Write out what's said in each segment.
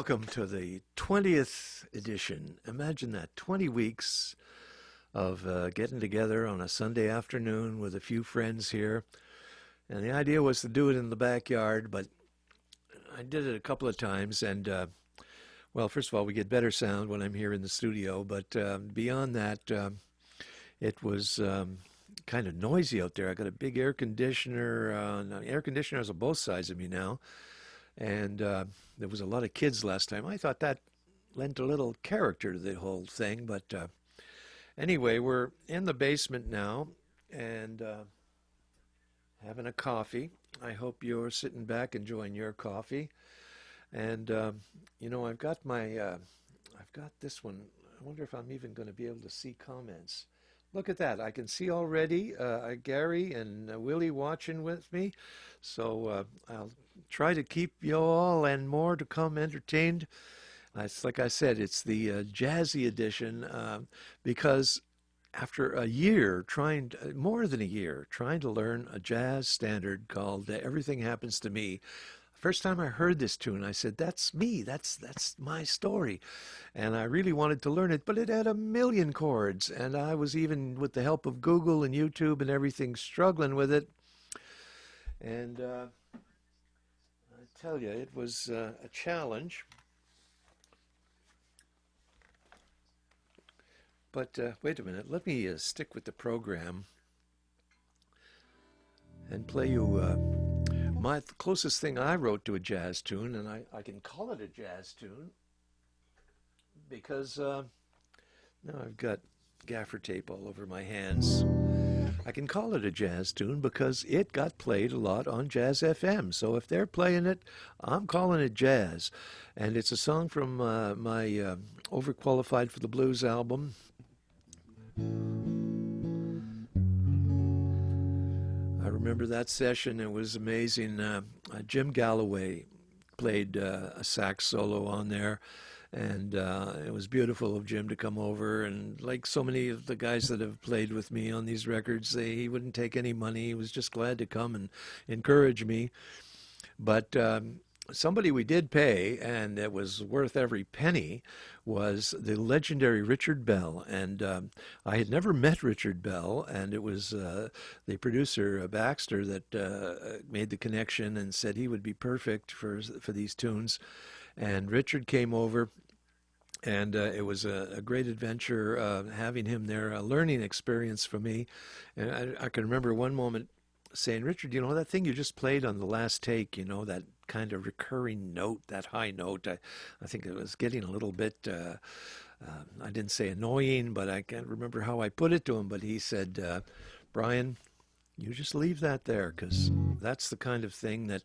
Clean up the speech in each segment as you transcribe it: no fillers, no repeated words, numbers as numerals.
welcome to the 20th edition. Imagine that, 20 weeks of getting together on a Sunday afternoon with a few friends here. And the idea was to do it in the backyard, but I did it a couple of times. And, well, first of all, we get better sound when I'm here in the studio. But beyond that, it was kind of noisy out there. I got a big air conditioner. Air conditioners on both sides of me now. And there was a lot of kids last time. I thought that lent a little character to the whole thing. But anyway, we're in the basement now and having a coffee. I hope you're sitting back enjoying your coffee. And, you know, I've got this one. I wonder if I'm even going to be able to see comments. Look at that. I can see already Gary and Willie watching with me. So I'll try to keep you all and more to come entertained. It's like I said, it's the jazzy edition because after a year, more than a year, trying to learn a jazz standard called Everything Happens to Me. First time I heard this tune, I said, that's me, that's my story. And I really wanted to learn it, but it had a million chords, and I was even, with the help of Google and YouTube and everything, struggling with it. And I tell you, it was a challenge. But wait a minute, let me stick with the program and play you my closest thing I wrote to a jazz tune, and I can call it a jazz tune because now I've got gaffer tape all over my hands. I can call it a jazz tune because it got played a lot on Jazz FM. So if they're playing it, I'm calling it jazz. And it's a song from my Overqualified for the Blues album. I remember that session. It was amazing. Jim Galloway played a sax solo on there, and it was beautiful of Jim to come over. And like so many of the guys that have played with me on these records, he wouldn't take any money. He was just glad to come and encourage me. But somebody we did pay, and it was worth every penny, was the legendary Richard Bell. And I had never met Richard Bell, and it was the producer, Baxter, that made the connection and said he would be perfect for these tunes. And Richard came over, and it was a great adventure having him there, a learning experience for me. And I can remember one moment saying, Richard, you know, that thing you just played on the last take, you know, that kind of recurring note, that high note, I think it was getting a little bit, I didn't say annoying, but I can't remember how I put it to him, but he said, Brian, you just leave that there, because that's the kind of thing that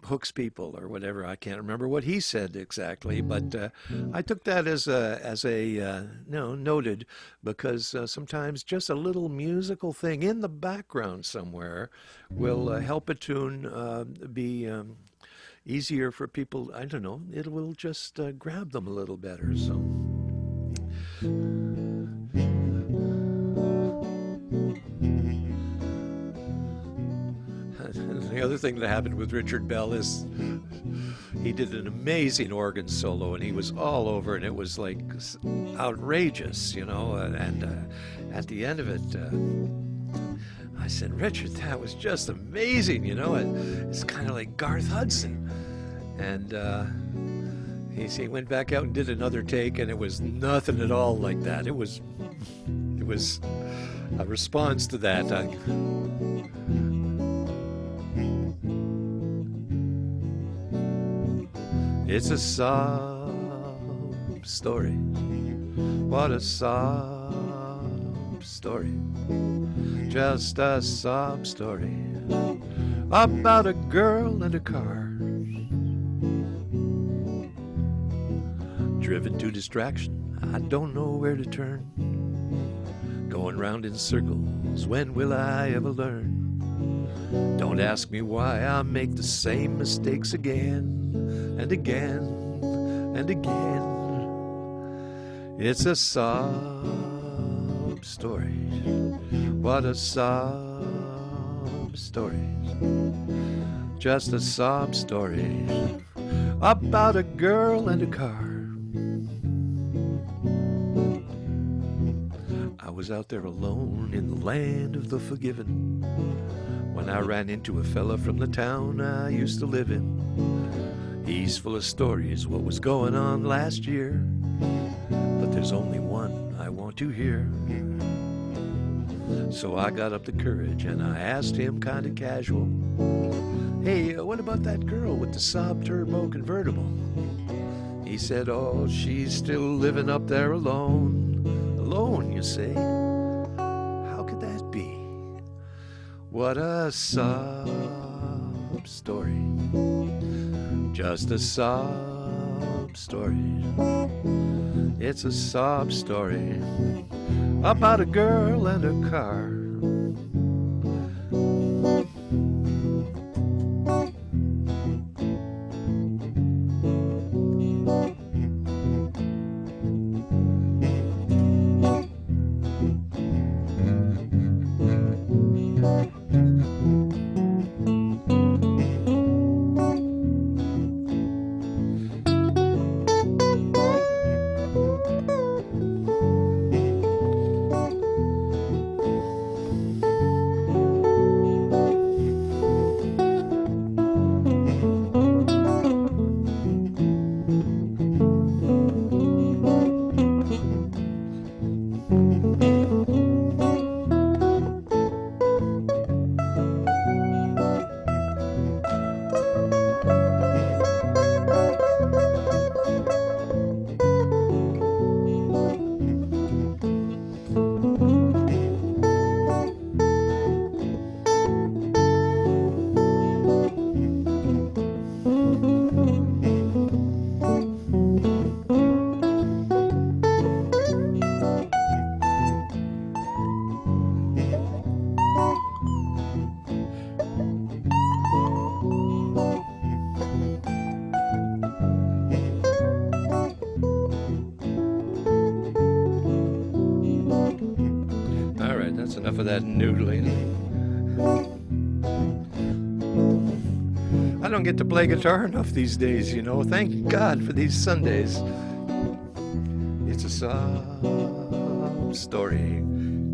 hooks people or whatever. I can't remember what he said exactly, but I took that as a noted, because sometimes just a little musical thing in the background somewhere will help a tune be easier for people. I don't know, it will just grab them a little better. So the other thing that happened with Richard Bell is he did an amazing organ solo, and he was all over, and it was like outrageous, you know. And at the end of it, I said, Richard, that was just amazing, you know. It's kind of like Garth Hudson. And he went back out and did another take, and it was nothing at all like that. It was a response to that. It's a sob story. What a sob story. Just a sob story about a girl and a car, driven to distraction. I don't know where to turn. Going round in circles. When will I ever learn? Don't ask me why I make the same mistakes again and again and again. It's a sob story. What a sob story. Just a sob story about a girl and a car. I was out there alone in the land of the forgiven when I ran into a fella from the town I used to live in. He's full of stories, what was going on last year, but there's only one I want to hear. So I got up the courage and I asked him kind of casual, "Hey, what about that girl with the Saab turbo convertible?" He said, "Oh, she's still living up there alone." Alone, you say? How could that be? What a sob story. Just a sob story. It's a sob story about a girl and a car. Enough of that noodling. I don't get to play guitar enough these days, you know. Thank God for these Sundays. It's a sob story.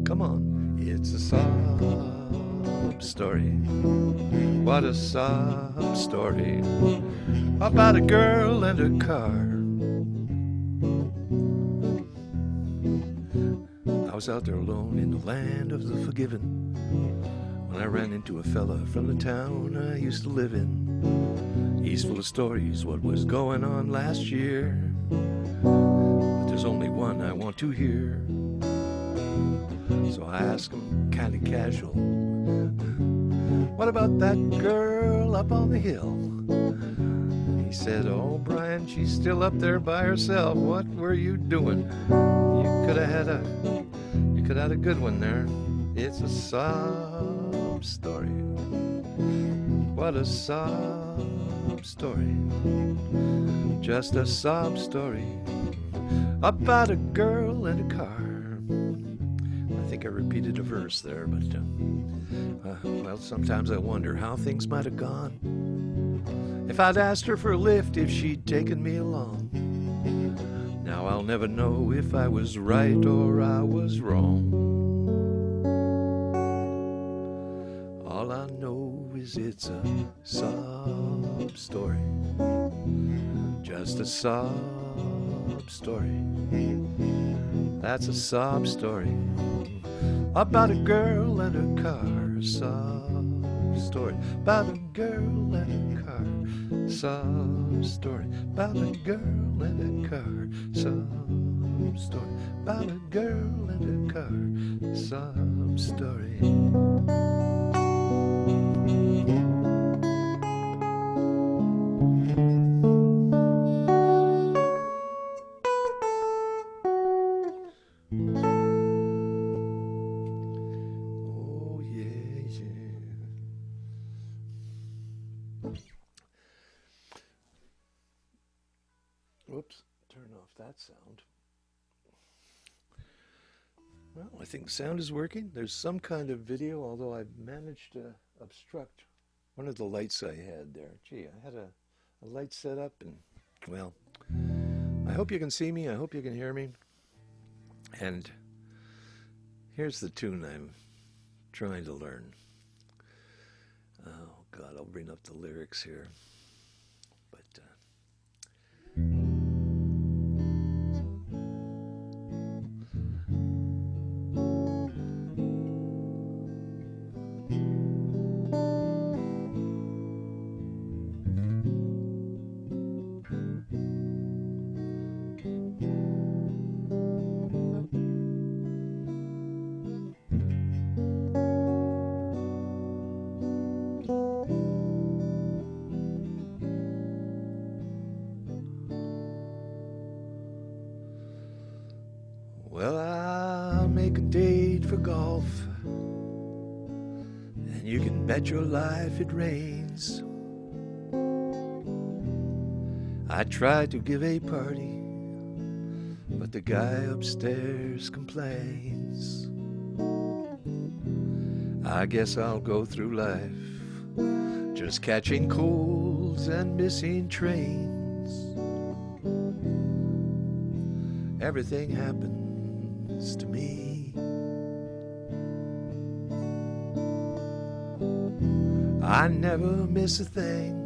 Come on. It's a sob story. What a sob story about a girl and a car. I was out there alone in the land of the forgiven when I ran into a fella from the town I used to live in. He's full of stories, what was going on last year, but there's only one I want to hear. So I asked him kind of casual, "What about that girl up on the hill?" He said, "Oh, Brian, she's still up there by herself. What were you doing? You could have had a good one there." It's a sob story. What a sob story. Just a sob story about a girl and a car. I think I repeated a verse there, but well, sometimes I wonder how things might have gone if I'd asked her for a lift, if she'd taken me along. Now I'll never know if I was right or I was wrong. All I know is it's a sob story. Just a sob story. That's a sob story about a girl and a car. Sob story about a girl and a car. Sob story about a girl and a car. Sob story about a girl and a car. Sob story. Oh yeah, yeah. Whoops, turn off that sound. Well, I think sound is working. There's some kind of video, although I've managed to obstruct one of the lights I had there. Gee, I a light set up, and well, I hope you can see me. I hope you can hear me. And here's the tune I'm trying to learn. Oh God, I'll bring up the lyrics here. But well, I'll make a date for golf, and you can bet your life it rains. I tried to give a party, but the guy upstairs complains. I guess I'll go through life just catching colds and missing trains. Everything happens to me. I never miss a thing.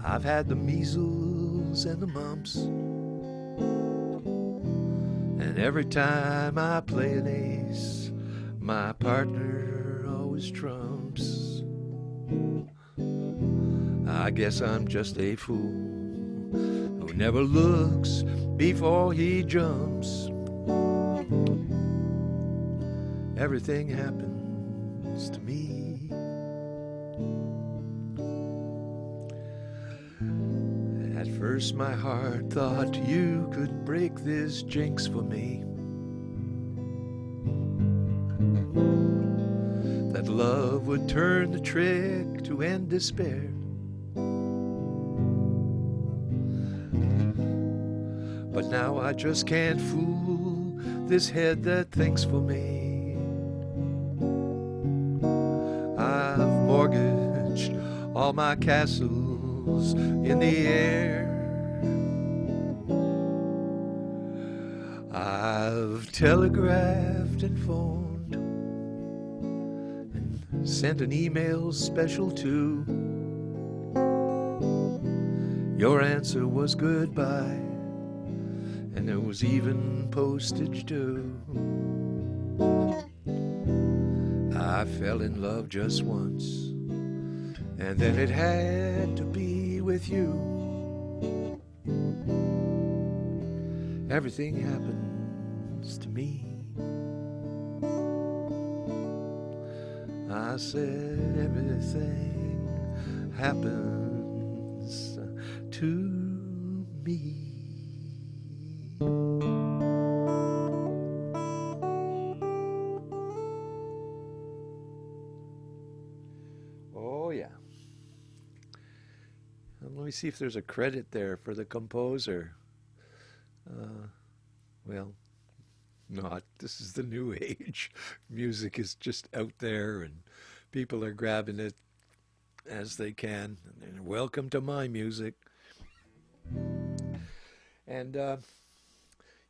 I've had the measles and the mumps, and every time I play an ace, my partner always trumps. I guess I'm just a fool who never looks before he jumps. Everything happens to me. At first my heart thought you could break this jinx for me, that love would turn the trick to end despair. But now I just can't fool this head that thinks for me. I've mortgaged all my castles in the air. I've telegraphed and phoned and sent an email special too. Your answer was goodbye, and there was even postage due. I fell in love just once, and then it had to be with you. Everything happens to me. I said everything happens to me. Oh yeah. Let me see if there's a credit there for the composer. Well, not. This is the new age. Music is just out there, and people are grabbing it as they can. And welcome to my music. And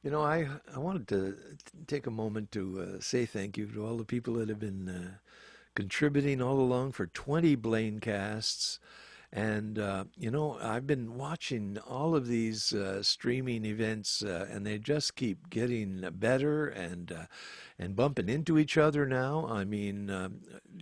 you know, I wanted to take a moment to say thank you to all the people that have been contributing all along for 20 Blaincasts. And, you know, I've been watching all of these streaming events, and they just keep getting better and bumping into each other now. I mean,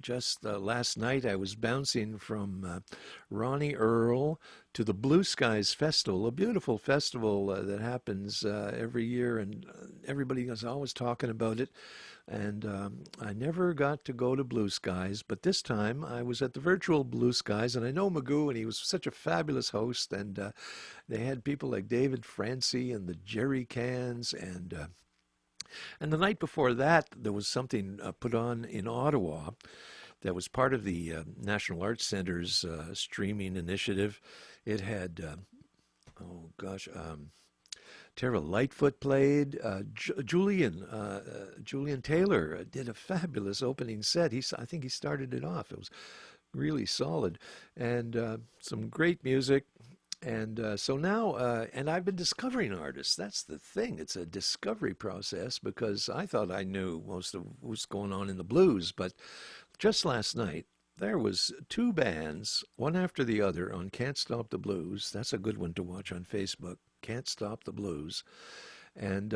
just last night I was bouncing from Ronnie Earl to the Blue Skies Festival, a beautiful festival that happens every year, and everybody is always talking about it. And I never got to go to Blue Skies, but this time I was at the virtual Blue Skies, and I know Magoo, and he was such a fabulous host, and they had people like David Francie and the Jerry Cans, and the night before that there was something put on in Ottawa that was part of the National Arts Centre's streaming initiative. It had, oh gosh, Tara Lightfoot played. Julian Taylor did a fabulous opening set. I think he started it off. It was really solid, and some great music. And so now, and I've been discovering artists. That's the thing. It's a discovery process because I thought I knew most of what's going on in the blues. But just last night, there was two bands, one after the other, on Can't Stop the Blues. That's a good one to watch on Facebook. Can't Stop the Blues. And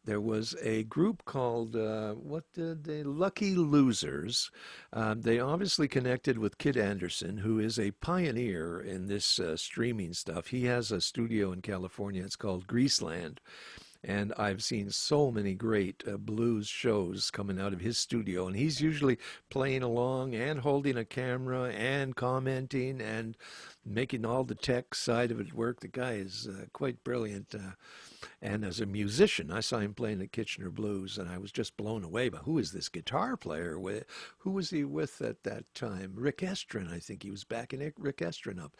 there was a group called what did they Lucky Losers. They obviously connected with Kid Anderson, who is a pioneer in this streaming stuff. He has a studio in California. It's called Greaseland. And I've seen so many great blues shows coming out of his studio. And he's usually playing along and holding a camera and commenting and making all the tech side of it work. The guy is quite brilliant. And as a musician, I saw him playing at Kitchener Blues, and I was just blown away by who is this guitar player? Who was he with at that time? Rick Estrin, I think he was backing Rick Estrin up.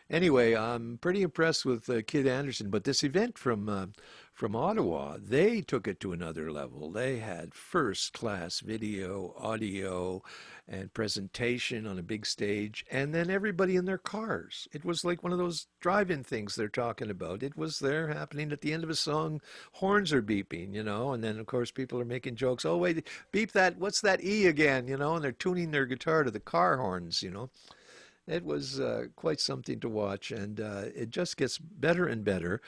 Anyway, I'm pretty impressed with Kid Anderson, but this event from Ottawa, they took it to another level. They had first-class video, audio, and presentation on a big stage, and then everybody in their cars. It was like one of those drive-in things they're talking about. It was there happening at the end of a song. Horns are beeping, and then, of course, people are making jokes. Oh, wait, beep that, what's that E again, and they're tuning their guitar to the car horns. It was quite something to watch, and it just gets better and better.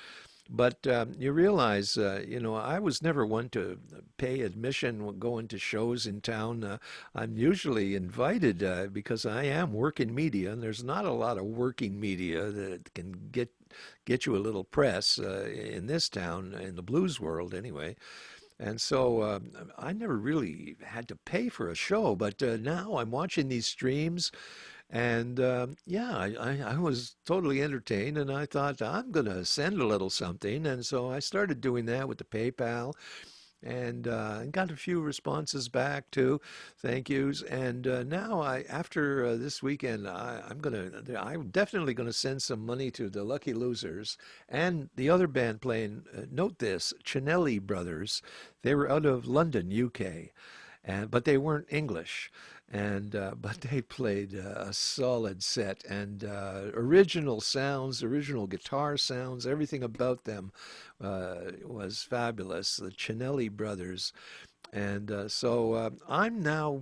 But you realize, I was never one to pay admission going to shows in town. I'm usually invited because I am working media, and there's not a lot of working media that can get you a little press in this town, in the blues world anyway. And so I never really had to pay for a show, but now I'm watching these streams. And I was totally entertained, and I thought I'm going to send a little something. And so I started doing that with the PayPal, and got a few responses back too, thank yous. And now after this weekend, I'm definitely going to send some money to the Lucky Losers and the other band playing. Note this, Cinelli Brothers. They were out of London, UK, but they weren't English. And but they played a solid set, and original sounds, original guitar sounds, everything about them was fabulous. The Cinelli Brothers. And so I'm now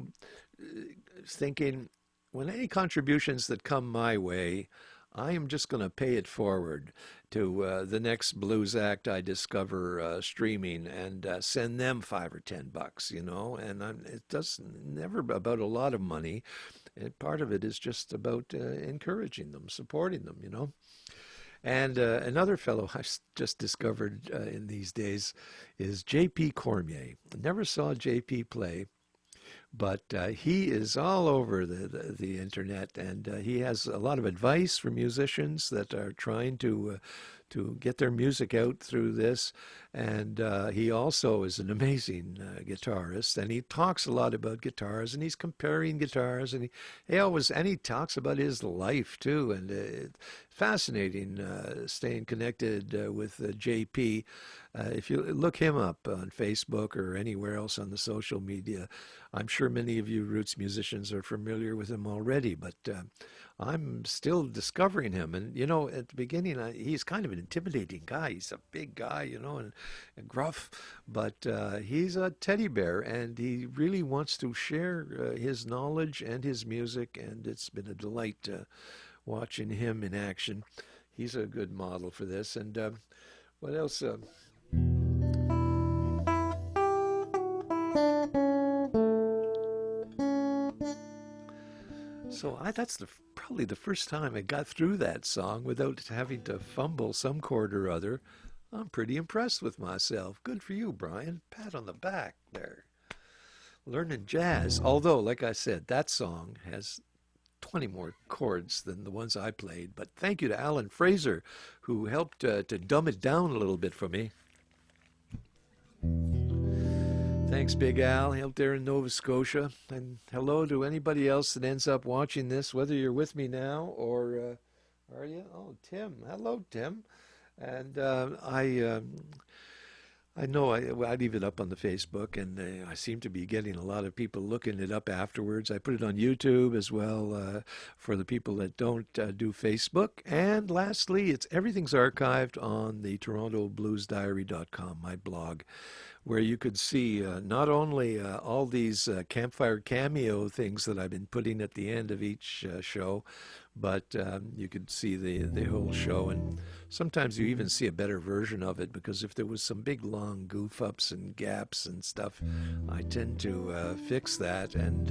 thinking, when any contributions that come my way, I am just going to pay it forward to the next blues act I discover streaming, and send them $5 or $10, And it doesn't never about a lot of money. And part of it is just about encouraging them, supporting them, And another fellow I just discovered in these days is J.P. Cormier. Never saw J.P. play. But he is all over the internet, and he has a lot of advice for musicians that are trying to get their music out through this. And he also is an amazing guitarist, and he talks a lot about guitars, and he's comparing guitars, and he talks about his life too, and fascinating staying connected with JP. If you look him up on Facebook or anywhere else on the social media, I'm sure many of you roots musicians are familiar with him already, but I'm still discovering him. And, at the beginning, he's kind of an intimidating guy. He's a big guy, and gruff, but he's a teddy bear, and he really wants to share his knowledge and his music, and it's been a delight watching him in action. He's a good model for this. And what else? So that's probably the first time I got through that song without having to fumble some chord or other. I'm pretty impressed with myself. Good for you, Brian. Pat on the back there. Learning jazz. Although, like I said, that song has 20 more chords than the ones I played. But thank you to Alan Fraser, who helped to dumb it down a little bit for me. Thanks, Big Al, out there in Nova Scotia. And hello to anybody else that ends up watching this, whether you're with me now or are you? Oh, Tim. Hello, Tim. And I know I leave it up on the Facebook, and I seem to be getting a lot of people looking it up afterwards. I put it on YouTube as well for the people that don't do Facebook. And lastly, everything's archived on the TorontoBluesDiary.com, my blog, where you could see not only all these Campfire Cameo things that I've been putting at the end of each show, but you could see the whole show, and sometimes you even see a better version of it, because if there was some big long goof ups and gaps and stuff, I tend to fix that, and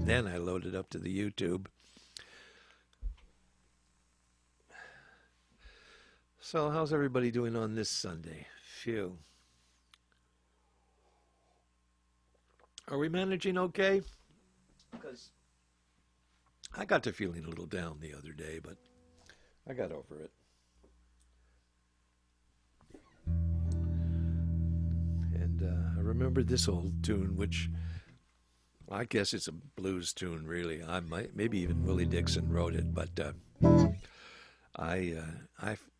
then I load it up to the YouTube. So how's everybody doing on this Sunday? Phew. Are we managing okay? Because I got to feeling a little down the other day, but I got over it. And I remembered this old tune, which I guess it's a blues tune, really. Maybe even Willie Dixon wrote it, but I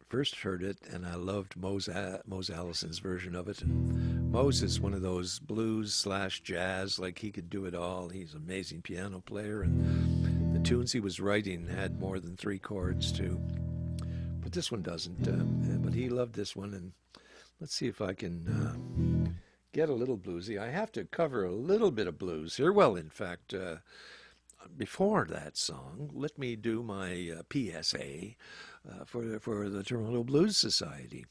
first heard it, and I loved Mose Allison's version of it. And Mose is one of those blues/jazz, like he could do it all. He's an amazing piano player, and the tunes he was writing had more than 3 chords too. But this one doesn't. But he loved this one, and let's see if I can get a little bluesy. I have to cover a little bit of blues here. Well, in fact, before that song, let me do my PSA for the Toronto Blues Society.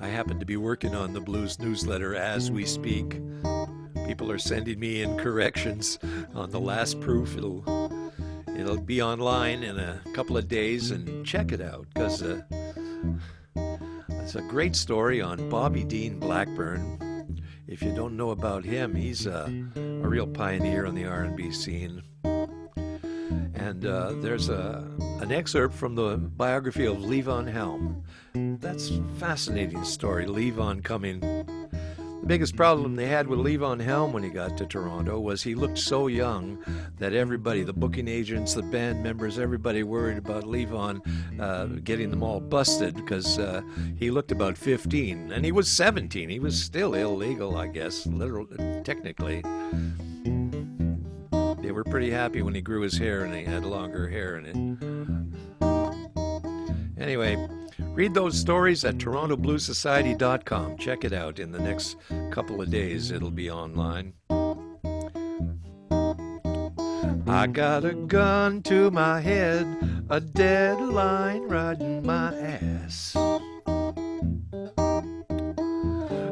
I happen to be working on the blues newsletter as we speak. People are sending me in corrections on the last proof. It'll be online in a couple of days, and check it out, because it's a great story on Bobby Dean Blackburn. If you don't know about him, he's a real pioneer on the R&B scene. And there's an excerpt from the biography of Levon Helm. That's a fascinating story, Levon coming. The biggest problem they had with Levon Helm when he got to Toronto was he looked so young that everybody, the booking agents, the band members, everybody worried about Levon getting them all busted, because he looked about 15, and he was 17. He was still illegal, I guess, technically. They were pretty happy when he grew his hair and he had longer hair in it. Anyway, read those stories at TorontoBluesSociety.com. Check it out. In the next couple of days, it'll be online. I got a gun to my head, a deadline riding my ass.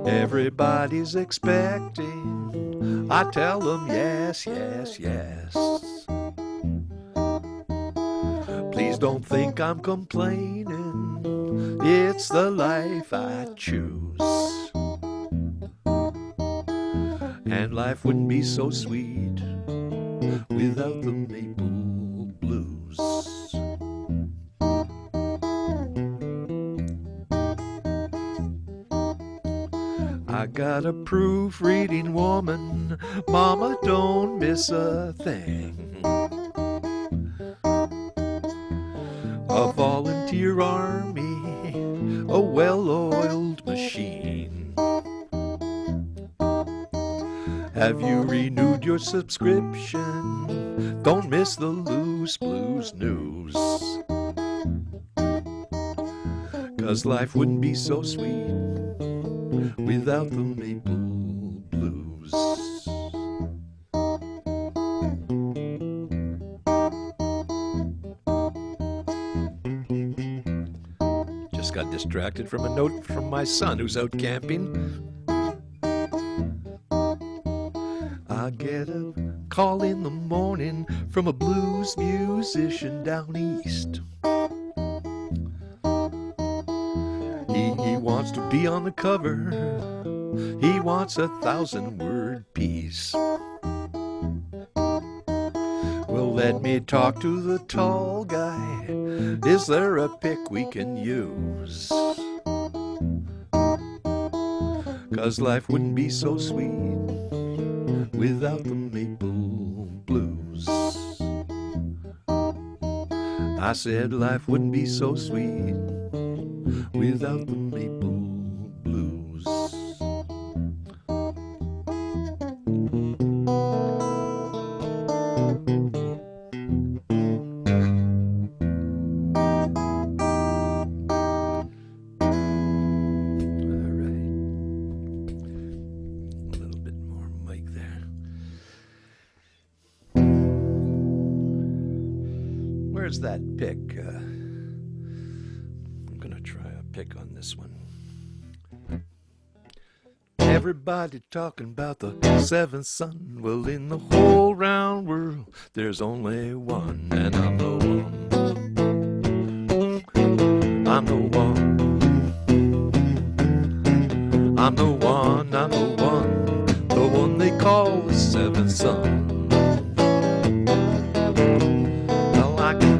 Everybody's expecting, I tell them yes, yes, yes. Please don't think I'm complaining, it's the life I choose. And life wouldn't be so sweet without the maple blues. I got a proofreading woman, mama don't miss a thing. A volunteer army, a well-oiled machine. Have you renewed your subscription? Don't miss the loose blues news. 'Cause life wouldn't be so sweet without the maple blues. Just got distracted from a note from my son who's out camping. I get a call in the morning from a blues musician down east. He wants to be on the cover. He wants a 1,000-word piece. Well, let me talk to the tall guy. Is there a pick we can use? 'Cause life wouldn't be so sweet without the maple blues. I said life wouldn't be so sweet without the maple blues. Where's that pick? I'm gonna try a pick on this one. Everybody talking about the seventh son. Well, in the whole round world, there's only one, and I'm the one. I'm the one. I'm the one. I'm the one. The one they call the seventh son.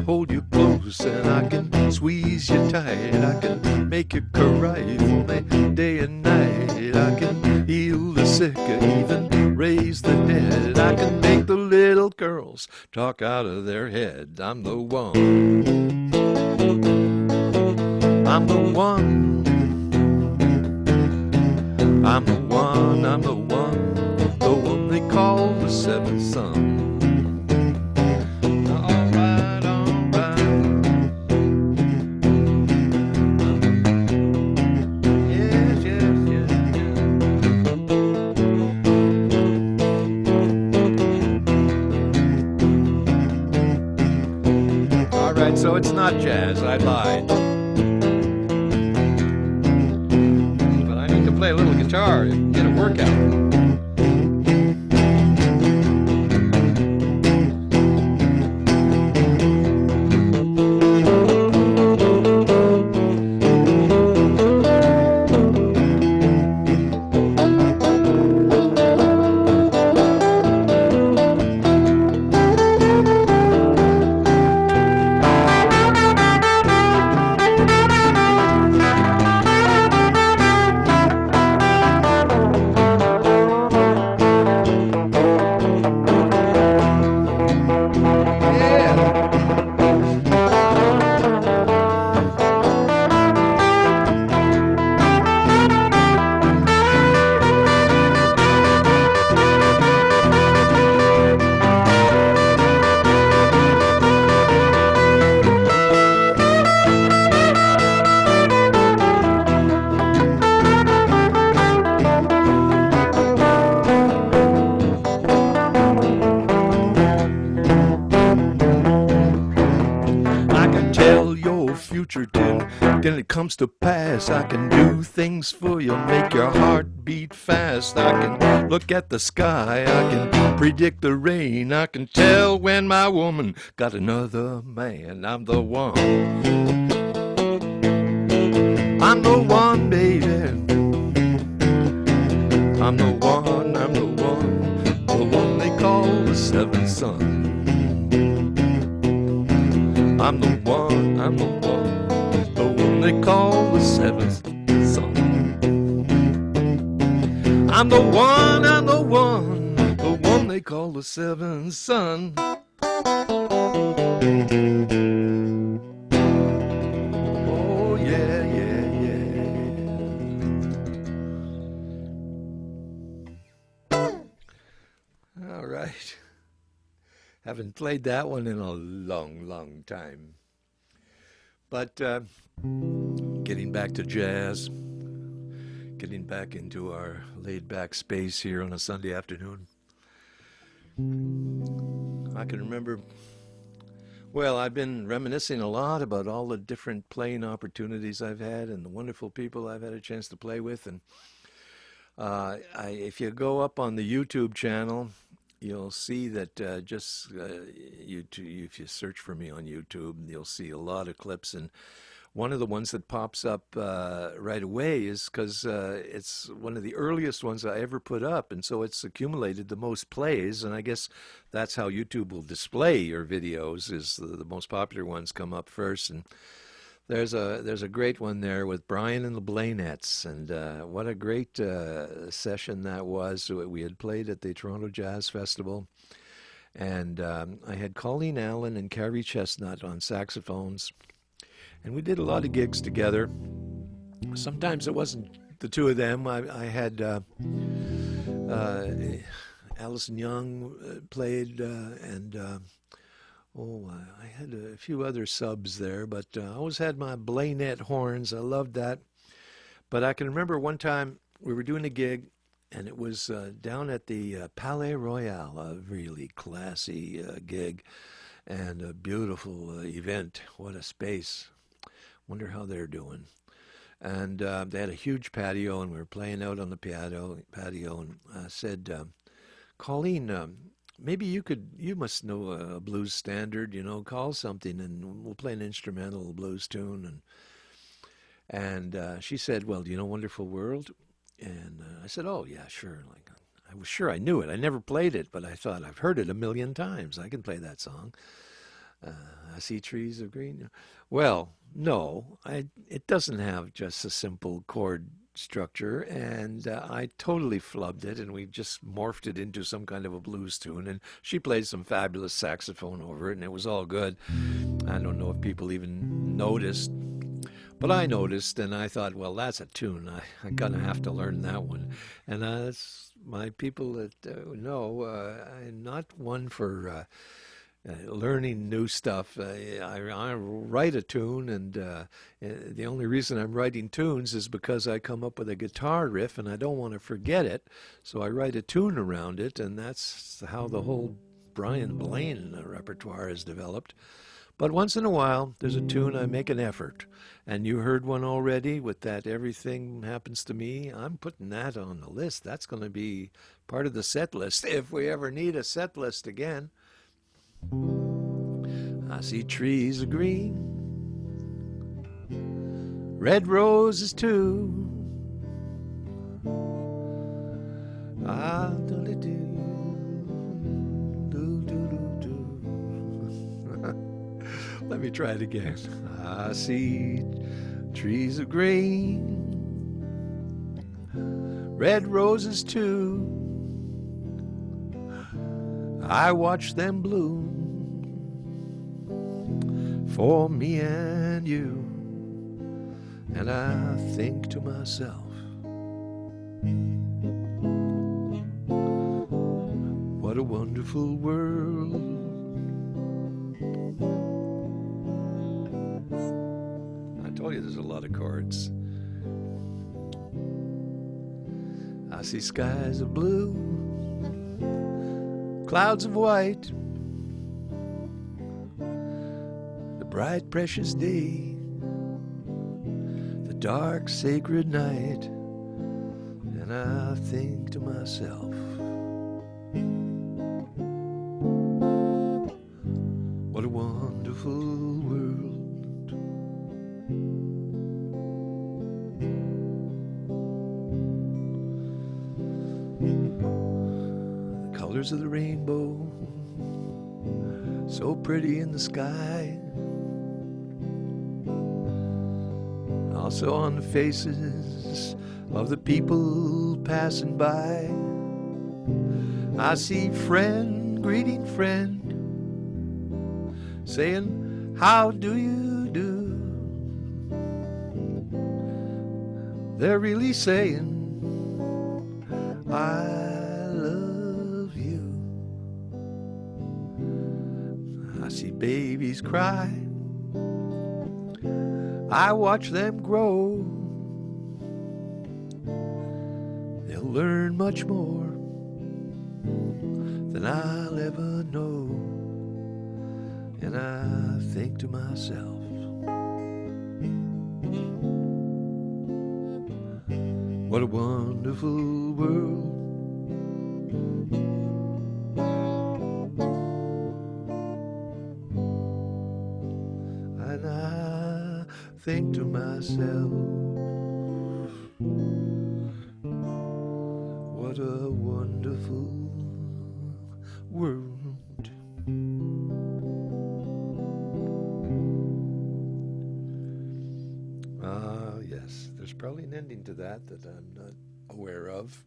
Hold you close and I can squeeze you tight. I can make you cry for me day and night. I can heal the sick, even raise the dead. I can make the little girls talk out of their head. I'm the one. I'm the one. I'm the one. I'm the one. The one they call the seventh son. So it's not jazz, I lied. But I need to play a little guitar and get a workout. Then it comes to pass, I can do things for you, make your heart beat fast. I can look at the sky, I can predict the rain. I can tell when my woman got another man. I'm the one. I'm the one, baby. I'm the one, I'm the one they call the seventh son. I'm the one, I'm the one they call the seventh son. I'm the one they call the seventh son. Oh yeah, yeah, yeah. All right. Haven't played that one in a long, long time. But getting back to jazz, getting back into our laid-back space here on a Sunday afternoon. I can remember, well, I've been reminiscing a lot about all the different playing opportunities I've had and the wonderful people I've had a chance to play with. And if you go up on the YouTube channel, you'll see that YouTube, if you search for me on YouTube, you'll see a lot of clips. And one of the ones that pops up right away is because it's one of the earliest ones I ever put up, and so it's accumulated the most plays. And I guess that's how YouTube will display your videos, is the most popular ones come up first. And there's a great one there with Brian and the Blainettes, and what a great session that was. We had played at the Toronto Jazz Festival, And I had Colleen Allen and Carrie Chestnut on saxophones. And we did a lot of gigs together. Sometimes it wasn't the two of them. I had Allison Young played, and I had a few other subs there, but I always had my Blaincast horns. I loved that. But I can remember one time we were doing a gig, and it was down at the Palais Royal, a really classy gig and a beautiful event. What a space. Wonder how they're doing. And they had a huge patio, and we were playing out on the patio, and I said, Colleen, maybe you must know a blues standard, call something, and we'll play an instrumental blues tune. And she said, well, do you know Wonderful World? And I said, oh, yeah, sure. Like, I was sure I knew it. I never played it, but I thought I've heard it a million times. I can play that song. I see trees of green. Well, no, it doesn't have just a simple chord structure, and I totally flubbed it, and we just morphed it into some kind of a blues tune, and she played some fabulous saxophone over it, and it was all good. I don't know if people even noticed, but I noticed, and I thought, well, that's a tune. I'm going to have to learn that one. And that's my people that know I'm not one for learning new stuff. I write a tune, and the only reason I'm writing tunes is because I come up with a guitar riff, and I don't want to forget it. So I write a tune around it, and that's how the whole Brian Blaine repertoire is developed. But once in a while, there's a tune I make an effort. And you heard one already with that Everything Happens to Me. I'm putting that on the list. That's going to be part of the set list if we ever need a set list again. I see trees of green, red roses too. Let me try it again. I see trees of green, red roses too. I watch them bloom for me and you, and I think to myself, what a wonderful world. I told you there's a lot of chords. I see skies of blue, clouds of white, the bright precious day, the dark sacred night, and I think to myself, what a wonderful world. The colors of the rainbow, so pretty in the sky, also on the faces of the people passing by. I see friend greeting friend, saying, how do you do? They're really saying, I love you. I see babies cry, I watch them grow. They'll learn much more than I'll ever know. And I think to myself, what a wonderful world. And I think to myself, what a wonderful world. Yes, there's probably an ending to that I'm not aware of.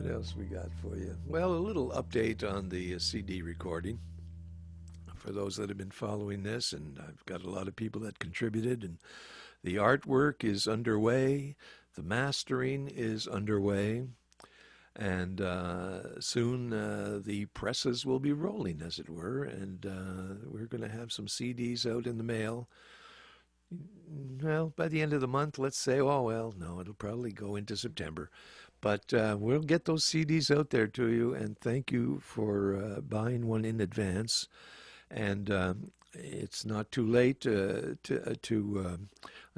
What else we got for you? Well, a little update on the CD recording. For those that have been following this, and I've got a lot of people that contributed, and the artwork is underway, the mastering is underway, and soon the presses will be rolling, as it were, and we're going to have some CDs out in the mail. Well, by the end of the month, let's say. Oh, well, no, it'll probably go into September. But we'll get those CDs out there to you, and thank you for buying one in advance. And it's not too late I'm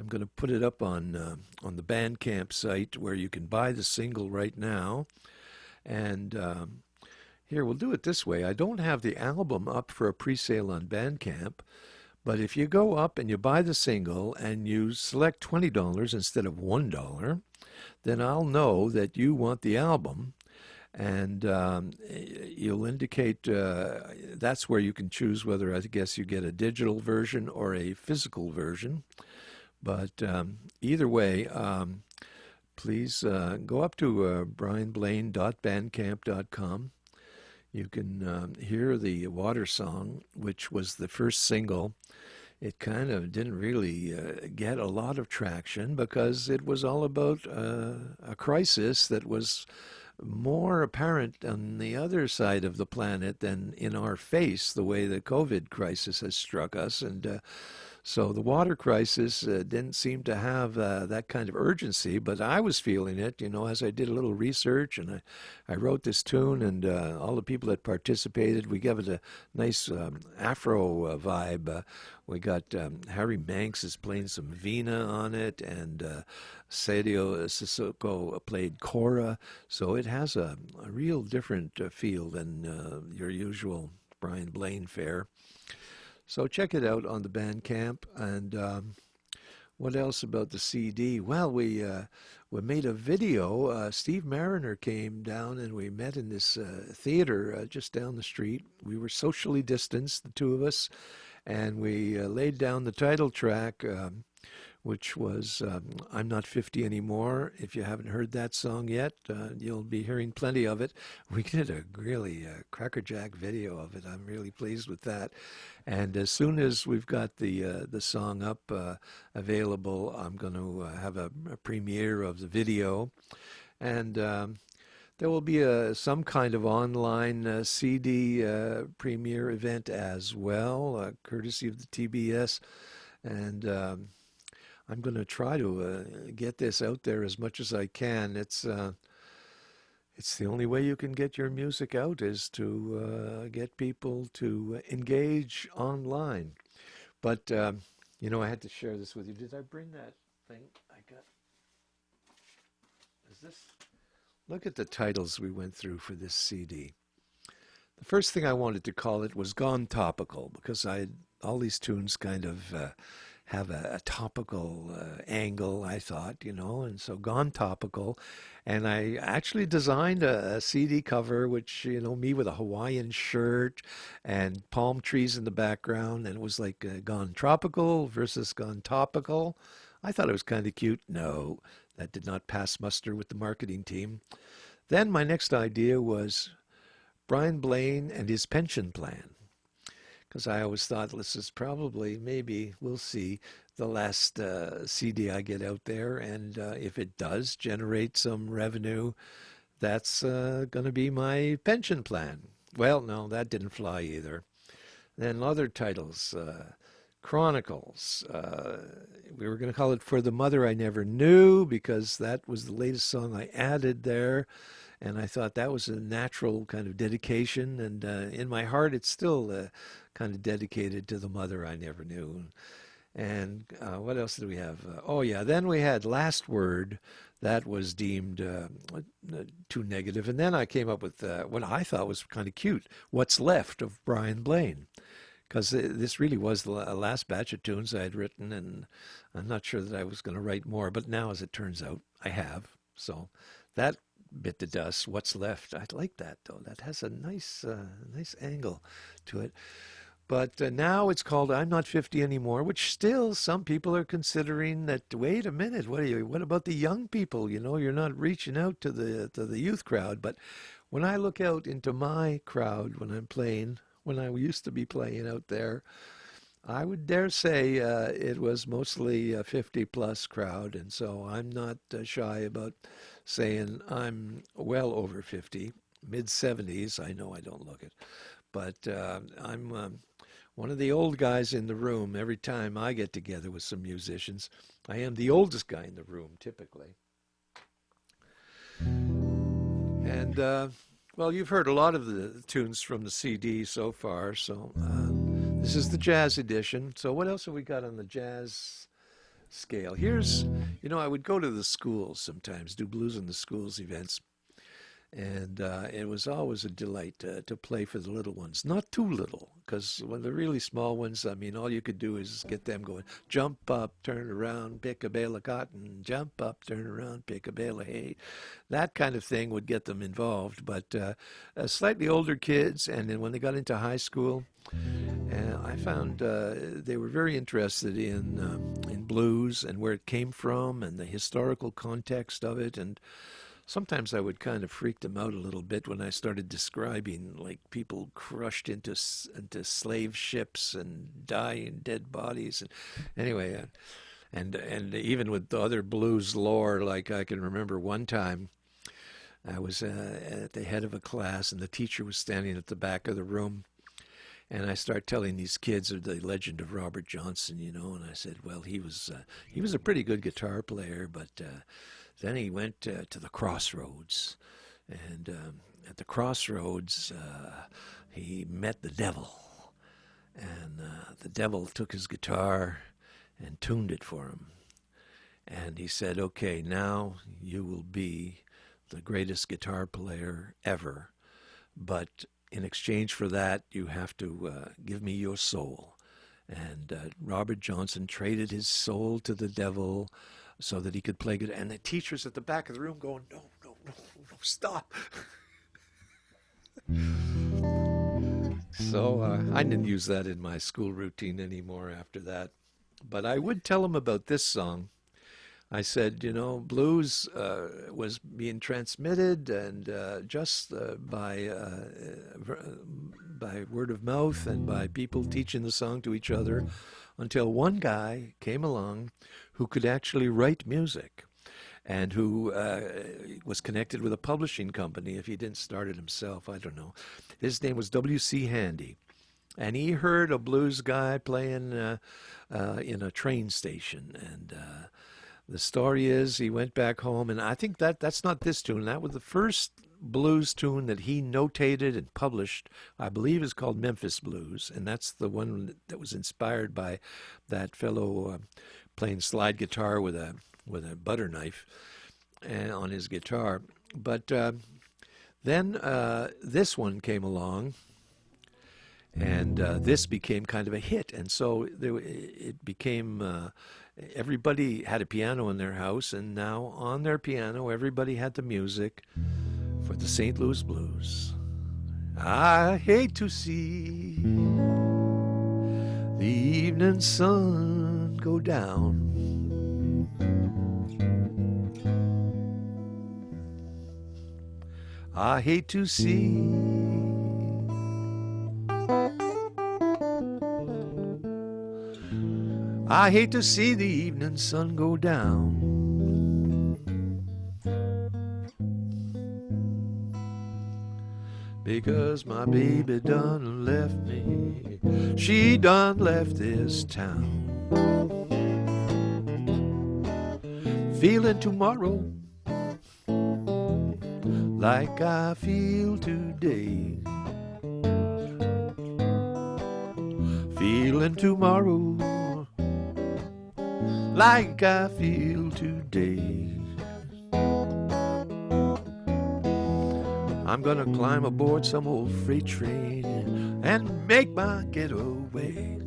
going to put it up on the Bandcamp site where you can buy the single right now. And here, we'll do it this way. I don't have the album up for a pre-sale on Bandcamp, but if you go up and you buy the single and you select $20 instead of $1, then I'll know that you want the album, and you'll indicate that's where you can choose whether, I guess, you get a digital version or a physical version. But either way, please go up to brianblaine.bandcamp.com. You can hear the Water Song, which was the first single. It kind of didn't really get a lot of traction because it was all about a crisis that was more apparent on the other side of the planet than in our face, the way the COVID crisis has struck us. And so the water crisis didn't seem to have that kind of urgency, but I was feeling it, as I did a little research, and I wrote this tune, and all the people that participated, we gave it a nice Afro vibe. We got Harry Manx is playing some Vina on it, and Sadio Sissoko played Cora, so it has a real different feel than your usual Brian Blaine fare. So check it out on the Bandcamp. And what else about the CD? Well, we made a video. Steve Mariner came down, and we met in this theater just down the street. We were socially distanced, the two of us, and we laid down the title track, which was I'm Not 50 Anymore. If you haven't heard that song yet, you'll be hearing plenty of it. We did a really crackerjack video of it. I'm really pleased with that. And as soon as we've got the song up available, I'm going to have a premiere of the video. And there will be some kind of online CD premiere event as well, courtesy of the TBS. And I'm going to try to get this out there as much as I can. It's the only way you can get your music out is to get people to engage online. But, I had to share this with you. Did I bring that thing I got? Is this? Look at the titles we went through for this CD. The first thing I wanted to call it was Gone Topical, because all these tunes kind of have a topical angle, I thought, and so Gone Topical. And I actually designed a CD cover, which, me with a Hawaiian shirt and palm trees in the background, and it was like Gone Tropical versus Gone Topical. I thought it was kind of cute. No, that did not pass muster with the marketing team. Then my next idea was Brian Blaine and his pension plan, because I always thought this is probably, maybe, we'll see, the last CD I get out there, and if it does generate some revenue, that's going to be my pension plan. Well, no, that didn't fly either. Then other titles, Chronicles. We were going to call it For the Mother I Never Knew, because that was the latest song I added there. And I thought that was a natural kind of dedication. And in my heart, it's still kind of dedicated to the mother I never knew. And what else did we have? Then we had Last Word. That was deemed too negative. And then I came up with what I thought was kind of cute, What's Left of Brian Blaine. Because this really was the last batch of tunes I had written, and I'm not sure that I was going to write more. But now, as it turns out, I have. So that bit the dust. What's Left? I like that, though. That has a nice angle to it. But now it's called I'm Not 50 Anymore, which still some people are considering that, wait a minute, what about the young people? You know, you're not reaching out to the youth crowd. But when I look out into my crowd when I'm playing, when I used to be playing out there, I would dare say it was mostly a 50 plus crowd. And so I'm not shy about saying I'm well over 50, mid 70s. I know I don't look it, but I'm one of the old guys in the room every time I get together with some musicians. I am the oldest guy in the room, typically. And, well, you've heard a lot of the tunes from the CD so far, so this is the jazz edition. So what else have we got on the jazz scale? Here's, you know, I would go to the schools sometimes, do blues in the schools events. And it was always a delight to play for the little ones. Not too little, because when the really small ones, I mean, all you could do is get them going. Jump up, turn around, pick a bale of cotton. Jump up, turn around, pick a bale of hay. That kind of thing would get them involved. But slightly older kids, and then when they got into high school, I found they were very interested in blues and where it came from and the historical context of it. And sometimes I would kind of freak them out a little bit when I started describing like people crushed into slave ships and dying dead bodies. And anyway, and even with the other blues lore, like I can remember one time I was at the head of a class and the teacher was standing at the back of the room. And I start telling these kids of the legend of Robert Johnson, you know, and I said, well, he was a pretty good guitar player, but then he went to the crossroads, and at the crossroads he met the devil, and the devil took his guitar and tuned it for him, and he said, okay, now you will be the greatest guitar player ever, but in exchange for that, you have to give me your soul. And Robert Johnson traded his soul to the devil so that he could play good. And the teachers at the back of the room going, no, stop. So I didn't use that in my school routine anymore after that. But I would tell them about this song. I said, you know, blues was being transmitted and just by word of mouth and by people teaching the song to each other until one guy came along who could actually write music and who was connected with a publishing company. If he didn't start it himself, I don't know. His name was W.C. Handy. And he heard a blues guy playing in a train station. And the story is he went back home, and I think that's not this tune. That was the first blues tune that he notated and published, I believe is called Memphis Blues, and that's the one that was inspired by that fellow playing slide guitar with a butter knife on his guitar. But then this one came along, and this became kind of a hit, and so it became... everybody had a piano in their house, and now on their piano, everybody had the music for the St. Louis Blues. I hate to see the evening sun go down. I hate to see I hate to see the evening sun go down. Because my baby done left me. She done left this town. Feeling tomorrow like I feel today. Feeling tomorrow like I feel today. I'm gonna climb aboard some old freight train and make my getaway.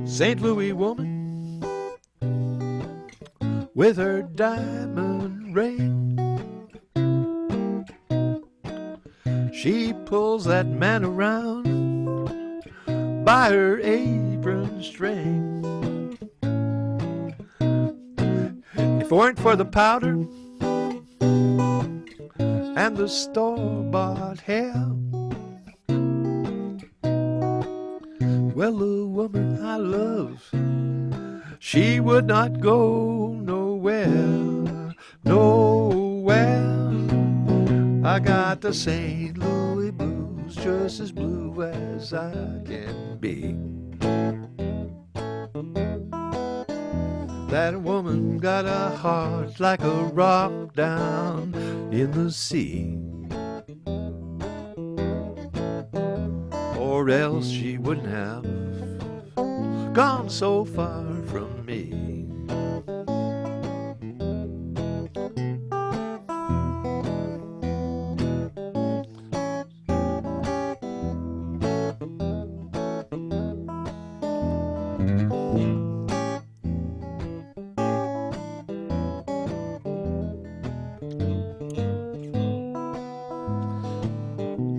St. Louis woman with her diamond ring, She pulls that man around by her apron string. If it weren't for the powder and the store-bought hair, well, the woman I love, she would not go nowhere, nowhere. I got the St. Louis blues, just as blue as I can be. That woman got a heart like a rock down in the sea, or else she wouldn't have gone so far from me.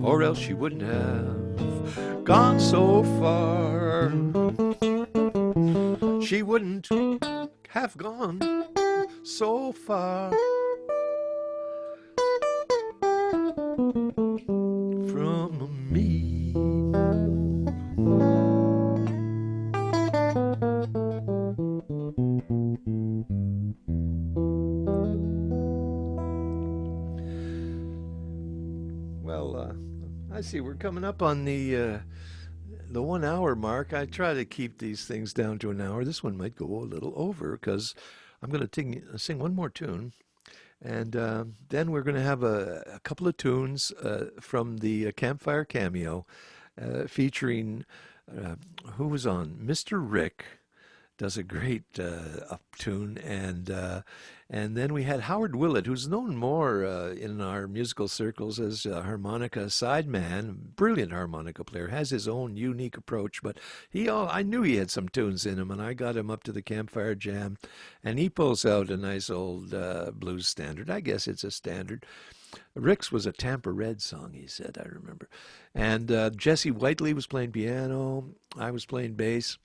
Or else she wouldn't have gone so far. She wouldn't have gone so far from me. Well, I see we're coming up on the 1 hour mark. I try to keep these things down to an hour. This one might go a little over because I'm going to sing one more tune, and then we're going to have a couple of tunes from the Campfire Cameo featuring who was on? Mr. Rick does a great up tune, and then we had Howard Willett, who's known more in our musical circles as a harmonica sideman, brilliant harmonica player, has his own unique approach, but I knew he had some tunes in him, and I got him up to the Campfire Jam, and he pulls out a nice old blues standard. I guess it's a standard. Rick's was a Tampa Red song, he said, I remember. And Jesse Whiteley was playing piano, I was playing bass.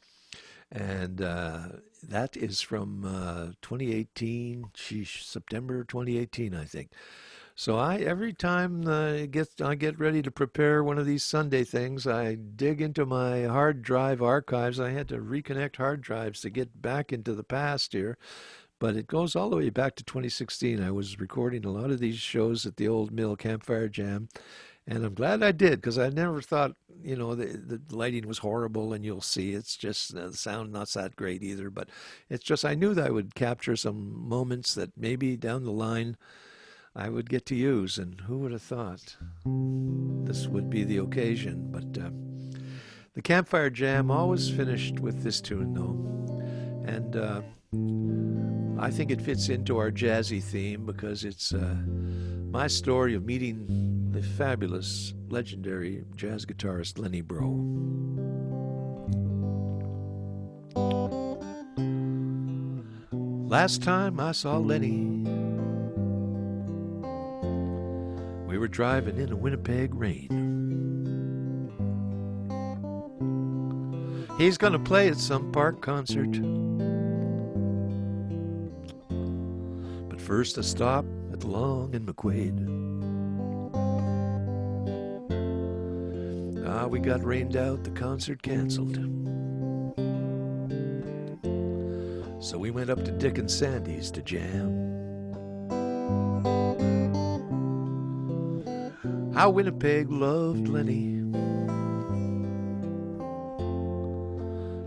And that is from 2018, September 2018, I think. So every time I get ready to prepare one of these Sunday things, I dig into my hard drive archives. I had to reconnect hard drives to get back into the past here. But it goes all the way back to 2016. I was recording a lot of these shows at the Old Mill Campfire Jam. And I'm glad I did, because I never thought, the lighting was horrible, and you'll see it's just the sound not that great either. But it's just I knew that I would capture some moments that maybe down the line I would get to use, and who would have thought this would be the occasion. But the Campfire Jam always finished with this tune, though. And I think it fits into our jazzy theme because it's my story of meeting the fabulous, legendary jazz guitarist Lenny Breau. Last time I saw Lenny, we were driving in a Winnipeg rain. He's gonna play at some park concert, but first a stop at Long and McQuaid. We got rained out, the concert canceled. So we went up to Dick and Sandy's to jam. How Winnipeg loved Lenny.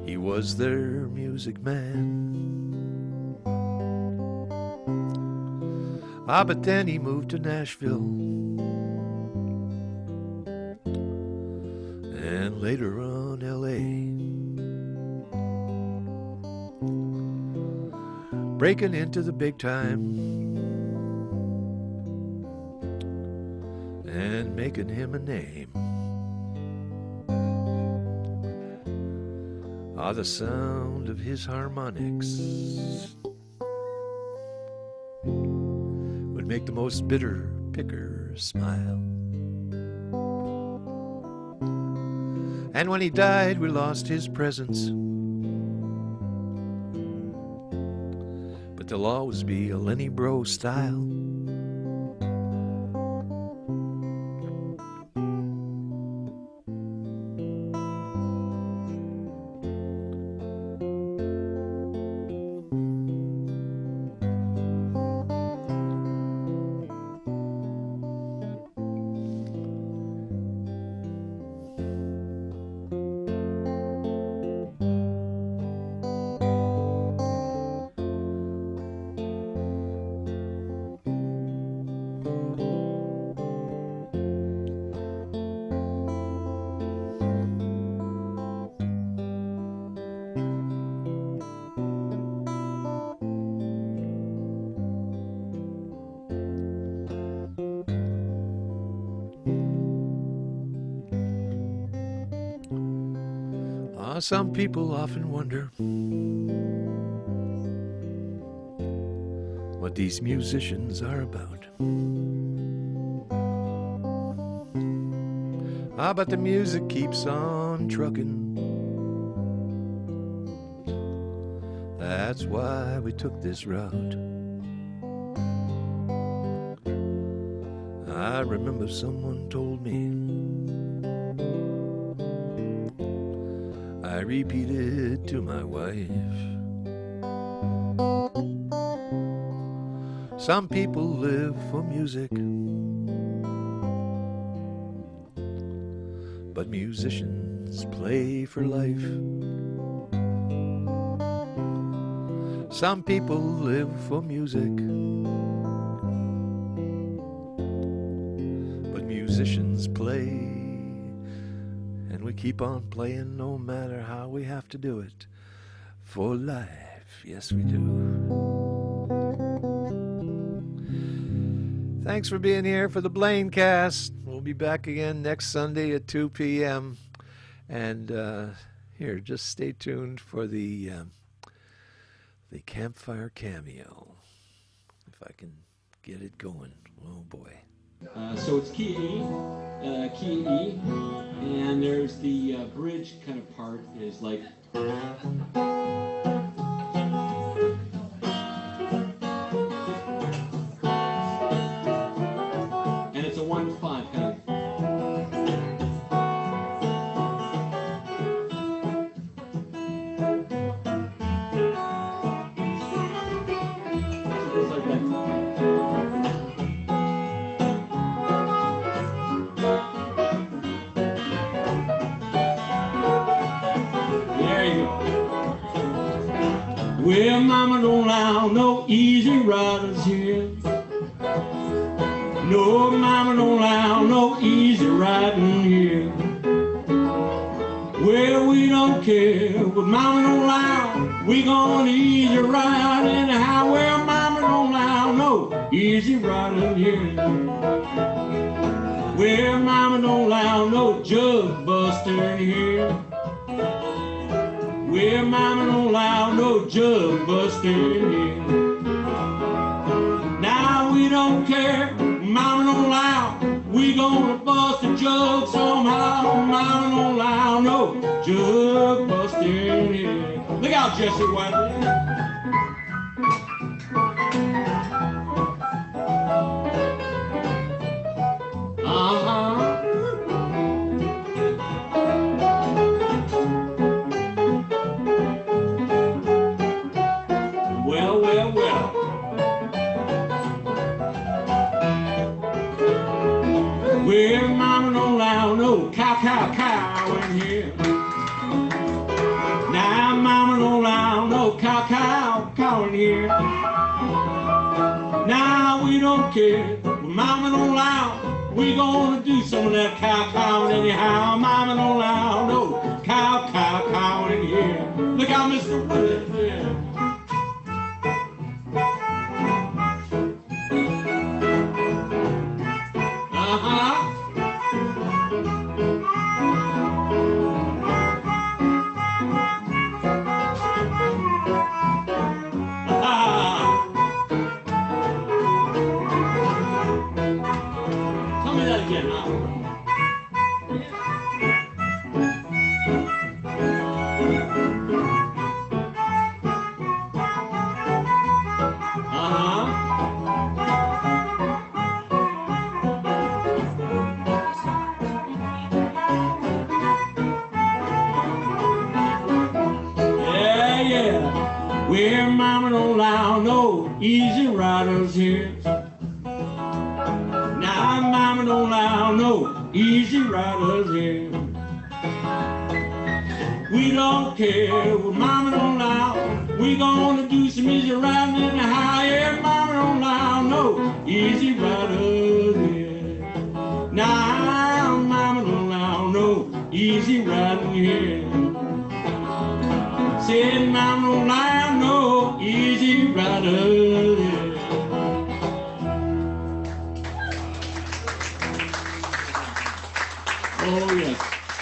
He was their music man. But then he moved to Nashville. And later on, L.A. Breaking into the big time and making him a name. The sound of his harmonics would make the most bitter picker smile. And when he died, we lost his presence. But there'll always be a Lenny Bro style. Some people often wonder what these musicians are about. But the music keeps on trucking. That's why we took this route. I remember someone told me, I repeated to my wife, some people live for music, but musicians play for life. Some people live for music, but musicians play. And we keep on playing no matter how we have to do it for life. Yes, we do. Thanks for being here for the Blaincast. We'll be back again next Sunday at 2 p.m. And here, just stay tuned for the Campfire Cameo. If I can get it going. Oh, boy. So it's key E, and there's the bridge kind of part is like. And it's a 1-5 kind of. So it's like that. Well, mama don't allow no easy riders here. No, mama don't allow no easy riding here. Well, we don't care what mama don't allow. We gonna easy ride anyhow. Well, mama don't allow no easy riding here. Well, mama don't allow no jug busting here. Well, mama don't allow no jug busting here. Now we don't care, mama don't allow. We gonna bust a jug somehow. Mama don't allow no jug busting here. Look out, Jesse Whiteley. Well, mama don't allow no cow in here. Now, mama don't allow no cow in here. Now, we don't care what mama don't allow. We gonna do some of that cow anyhow. Mama don't allow no cow in here. Look out, Mr. Willett. Yeah. Tell me that again, huh? easy riders here. Now mama don't allow no easy riders here. We don't care what mama don't allow. We gonna do some easy riding in the high air. Mama don't allow no easy riders here. Now mama don't allow no easy riding here. Said mama don't allow no easy riders here. Oh yes,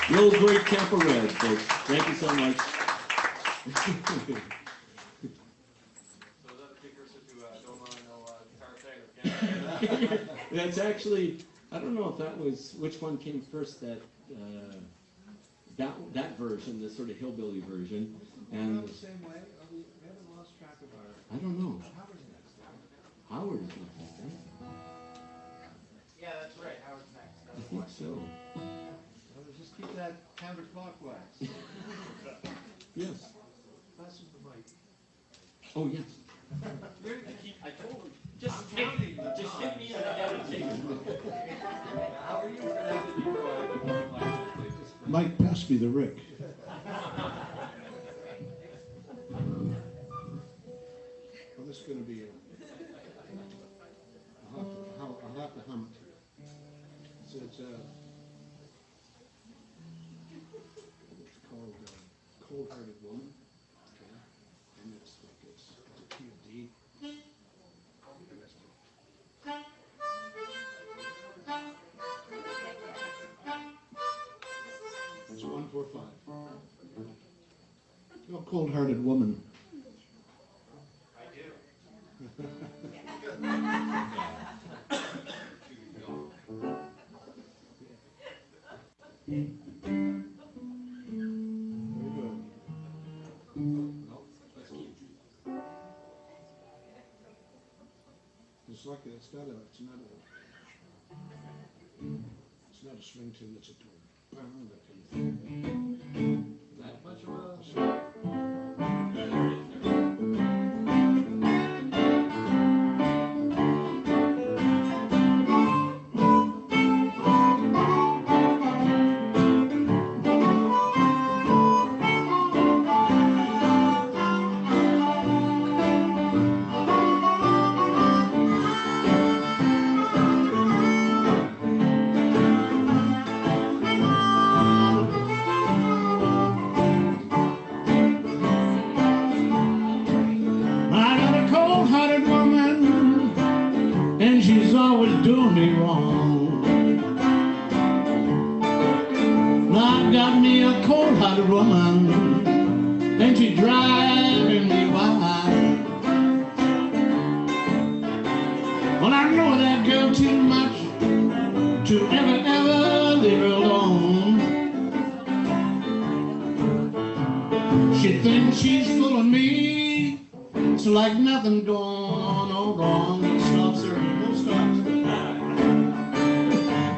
the old great Camper Red, folks. Thank you so much. So is that a precursor to Don't Mind No Guitar Tag or That's actually, I don't know if that was, which one came first, that version, the sort of hillbilly version. And the same way? We haven't lost track of our... I don't know. Howard's next. Howard is next, I think. Yeah, that's right. Howard's next. I think so. Well, just keep that counterclockwise. Yes. Fasten the mic. Oh, yes. I told him, just hit me and I got it taken. How are you for that to be proactive? Mike, pass me the Rick. Well, this is going to be I'll have to hum it. So it's called Cold-Hearted Woman. Okay. And it's like it's a key of D. It's 1, 4, 5. Oh, Cold-Hearted Woman. I do. Very good. It's like it's not a swing tune. It's a tone. Not much of a... doing me wrong. Now I got me a cold-hearted woman, and she driving me wild. Well, I know that girl too much to ever leave her alone. She thinks she's full of me, it's like nothing going on wrong. Stops her, no stops.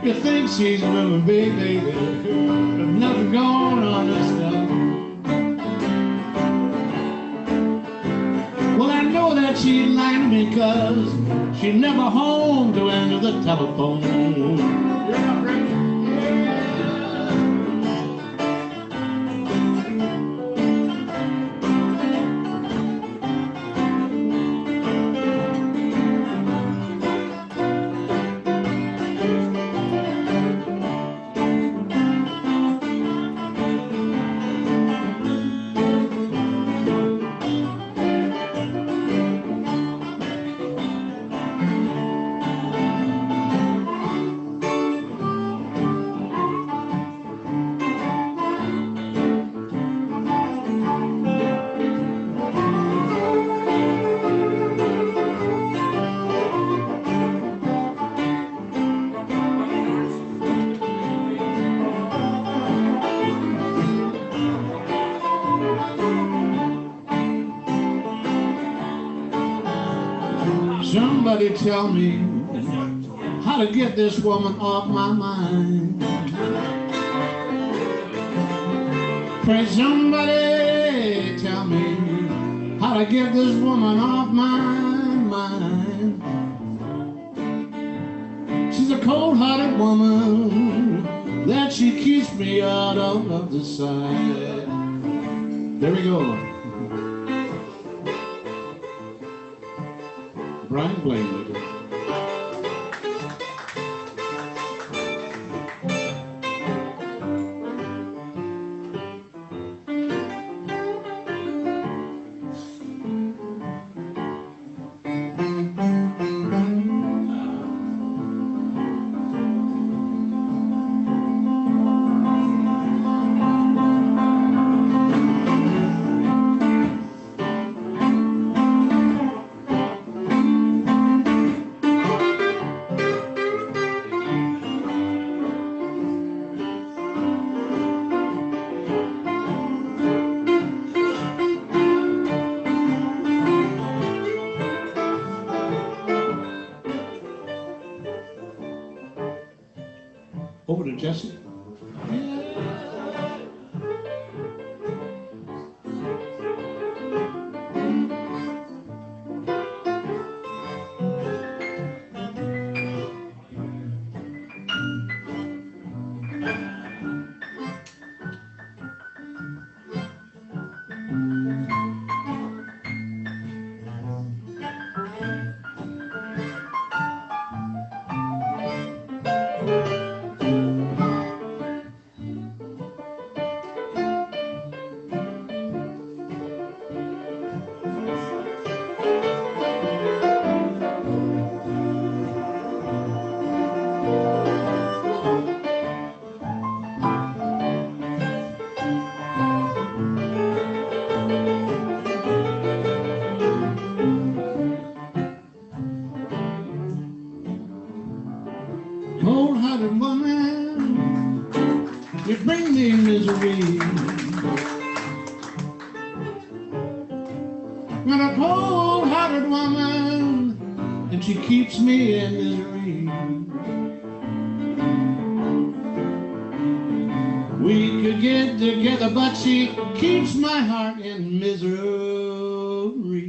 You think she's with me, baby, but nothing going on this stuff. Well, I know that she's lying to me, 'cause she never home to answer the telephone. You're not ready. Somebody tell me how to get this woman off my mind. Pray somebody tell me how to get this woman off my mind. She's a cold-hearted woman that she keeps me out of the sight. There we go. Brian Blaincast. Over to Jesse. Cold-hearted woman, you bring me misery. Got a cold-hearted woman, and she keeps me in misery. We could get together, but she keeps my heart in misery.